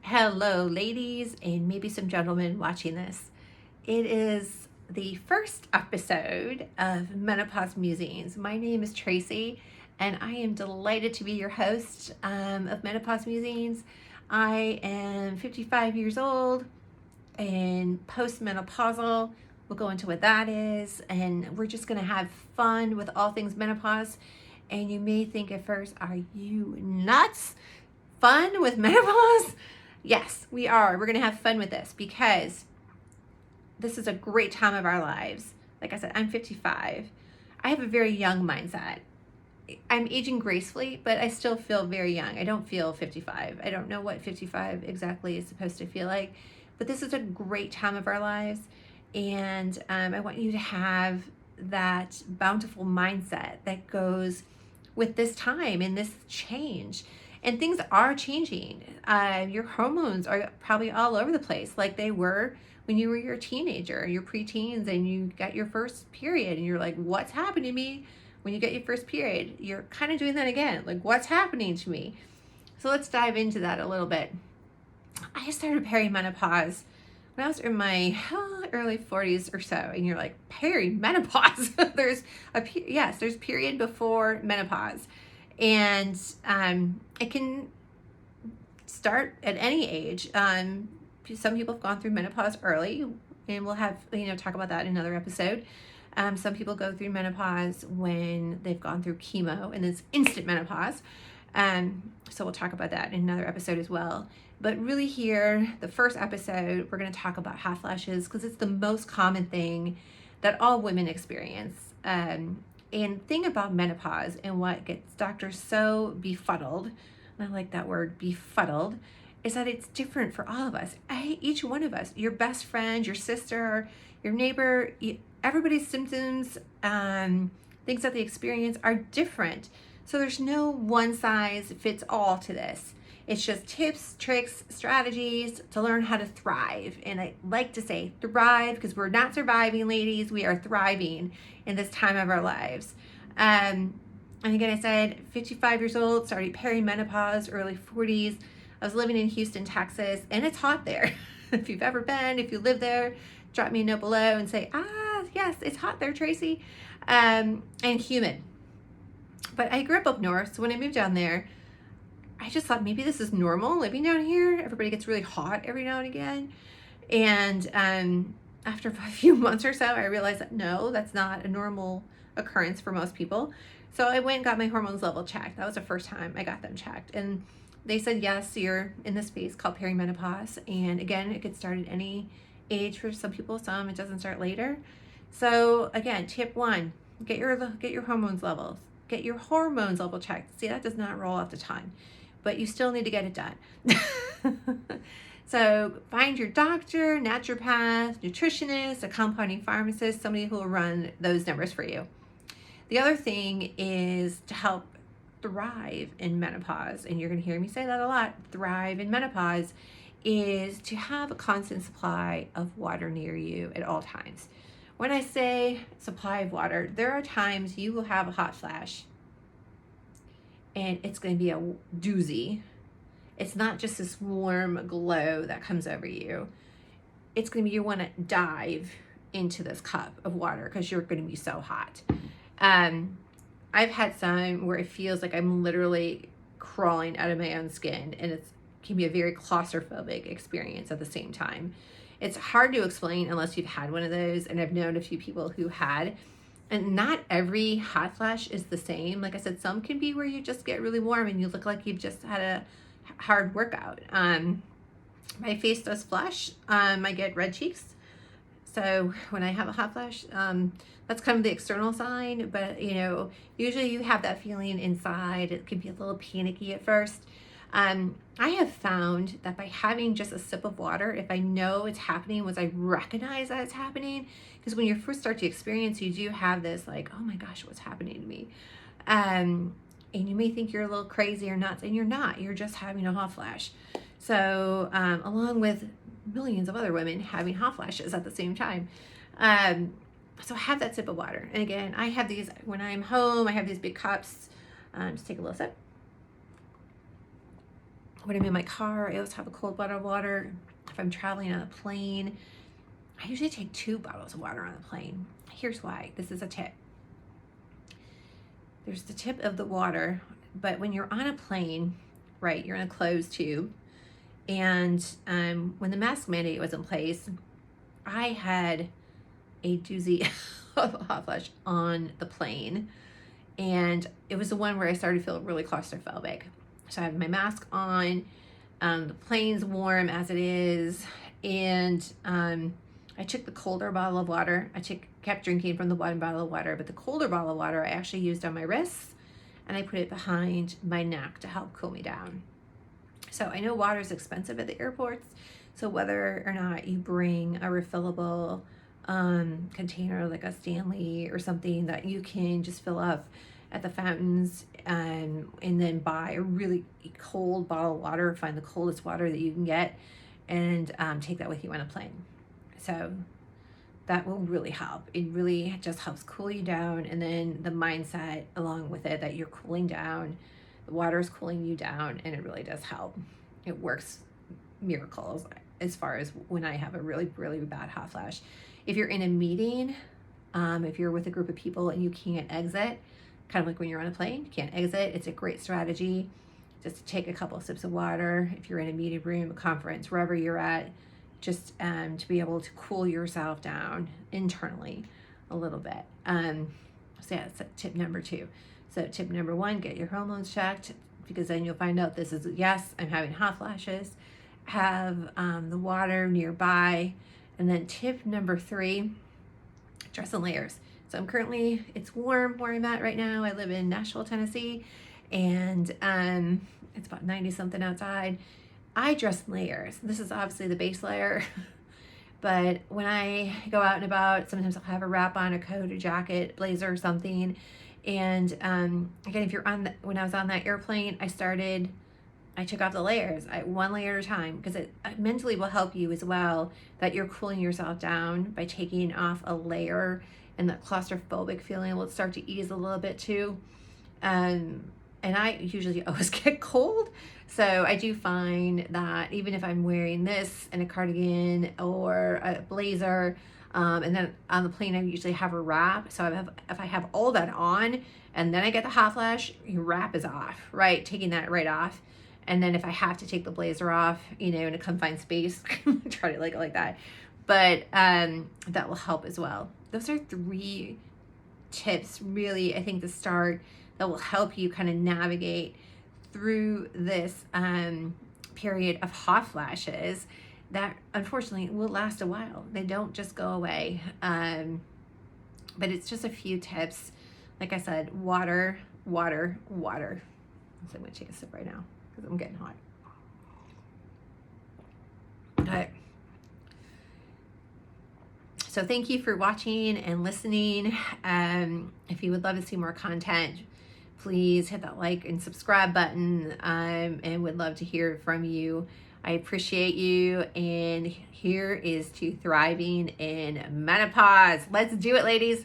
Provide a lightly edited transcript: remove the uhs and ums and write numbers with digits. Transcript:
Hello, ladies, and maybe some gentlemen watching this. It is the first episode of Menopause Musings. My name is Tracy, and I am delighted to be your host of Menopause Musings. I am 55 years old and postmenopausal. We'll go into what that is, and we're just going to have fun with all things menopause. And you may think at first, are you nuts? Fun with menopause? Yes, we are. We're going to have fun with this because this is a great time of our lives. Like I said, I'm 55. I have a very young mindset. I'm aging gracefully, but I still feel very young. I don't feel 55. I don't know what 55 exactly is supposed to feel like, but this is a great time of our lives. And I want you to have that bountiful mindset that goes with this time and this change. And things are changing. Your hormones are probably all over the place like they were when you were your teenager, your preteens, and you got your first period. And you're like, what's happening to me when you get your first period? You're kind of doing that again. Like, what's happening to me? So let's dive into that a little bit. I started perimenopause when I was in my early 40s or so. And you're like, perimenopause? There's period before menopause. And it can start at any age. Some people have gone through menopause early, and we'll have, talk about that in another episode. Some people go through menopause when they've gone through chemo, and it's instant menopause. So we'll talk about that in another episode as well. But really here, the first episode, we're going to talk about hot flashes because it's the most common thing that all women experience. And thing about menopause and what gets doctors so befuddled, and I like that word, befuddled, is that it's different for all of us. Each one of us, your best friend, your sister, your neighbor, everybody's symptoms, things that they experience are different. So there's no one size fits all to this. It's just tips, tricks, strategies to learn how to thrive. And I like to say thrive because we're not surviving, ladies. We are thriving in this time of our lives. And again, I said 55 years old, started perimenopause, early 40s. I was living in Houston, Texas, and it's hot there. If you've ever been, if you live there, drop me a note below and say, yes, it's hot there, Tracy, and humid. But I grew up north, so when I moved down there, I just thought maybe this is normal living down here. Everybody gets really hot every now and again. And after a few months or so, I realized that no, that's not a normal occurrence for most people. So I went and got my hormones level checked. That was the first time I got them checked. And they said, yes, you're in this phase called perimenopause. And again, it could start at any age for some people. Some it doesn't start later. So again, tip one, get your hormones levels. Get your hormones level checked. See, that does not roll off the tongue, but you still need to get it done. So find your doctor, naturopath, nutritionist, a compounding pharmacist, somebody who will run those numbers for you. The other thing is to help thrive in menopause, and you're going to hear me say that a lot, thrive in menopause, is to have a constant supply of water near you at all times. When I say supply of water, there are times you will have a hot flash and it's going to be a doozy. It's not just this warm glow that comes over you. It's going to be, you want to dive into this cup of water because you're going to be so hot. I've had some where it feels like I'm literally crawling out of my own skin, and it can be a very claustrophobic experience at the same time. It's hard to explain unless you've had one of those, and I've known a few people who had. And not every hot flash is the same. Like I said, some can be where you just get really warm and you look like you've just had a hard workout. My face does flush. I get red cheeks. So when I have a hot flash, that's kind of the external sign. But, usually you have that feeling inside. It can be a little panicky at first. I have found that by having just a sip of water, if I know it's happening, once I recognize that it's happening, because when you first start to experience, you do have this like, oh my gosh, what's happening to me? And you may think you're a little crazy or nuts, and you're not. You're just having a hot flash. So along with millions of other women having hot flashes at the same time. So have that sip of water. And again, I have these, when I'm home, I have these big cups. Just take a little sip. when I'm in my car, I always have a cold bottle of water. If I'm traveling on a plane, I usually take 2 bottles of water on the plane. Here's why. This is a tip. There's the tip of the water, but when you're on a plane, right, you're in a closed tube. And when the mask mandate was in place, I had a doozy of a hot flash on the plane. And it was the one where I started to feel really claustrophobic. So I have my mask on, the plane's warm as it is, and I took the colder bottle of water. Kept drinking from the warm bottle of water, but the colder bottle of water I actually used on my wrists, and I put it behind my neck to help cool me down. So I know water is expensive at the airports, so whether or not you bring a refillable container like a Stanley or something that you can just fill up at the fountains, and then buy a really cold bottle of water, find the coldest water that you can get, and take that with you on a plane. So that will really help. It really just helps cool you down, and then the mindset along with it that you're cooling down, the water is cooling you down, and it really does help. It works miracles as far as when I have a really, really bad hot flash. If you're in a meeting, if you're with a group of people and you can't exit, kind of like when you're on a plane, you can't exit, it's a great strategy just to take a couple of sips of water. If you're in a meeting room, a conference, wherever you're at, just to be able to cool yourself down internally a little bit. So yeah, that's tip number 2. So tip number 1, get your hormones checked, because then you'll find out this is, yes, I'm having hot flashes. Have the water nearby. And then tip number 3, dress in layers. So it's warm where I'm at right now. I live in Nashville, Tennessee, and it's about 90 something outside. I dress in layers. This is obviously the base layer, but when I go out and about, sometimes I'll have a wrap on, a coat, a jacket, blazer, or something. And again, when I was on that airplane, I took off the layers, 1 layer at a time, because it mentally will help you as well, that you're cooling yourself down by taking off a layer, and that claustrophobic feeling will start to ease a little bit too. And I usually always get cold, so I do find that even if I'm wearing this and a cardigan or a blazer, and then on the plane I usually have a wrap, so if I have all that on and then I get the hot flash, your wrap is off, right? Taking that right off. And then if I have to take the blazer off, in a confined space, try to like that. But that will help as well. Those are 3 tips, really, I think, to start, that will help you kind of navigate through this period of hot flashes that unfortunately will last a while. They don't just go away. But it's just a few tips. Like I said, water, water, water. So I'm going to take a sip right now because I'm getting hot. Okay. So thank you for watching and listening. If you would love to see more content, please hit that like and subscribe button, and would love to hear from you. I appreciate you, and here is to thriving in menopause. Let's do it, ladies.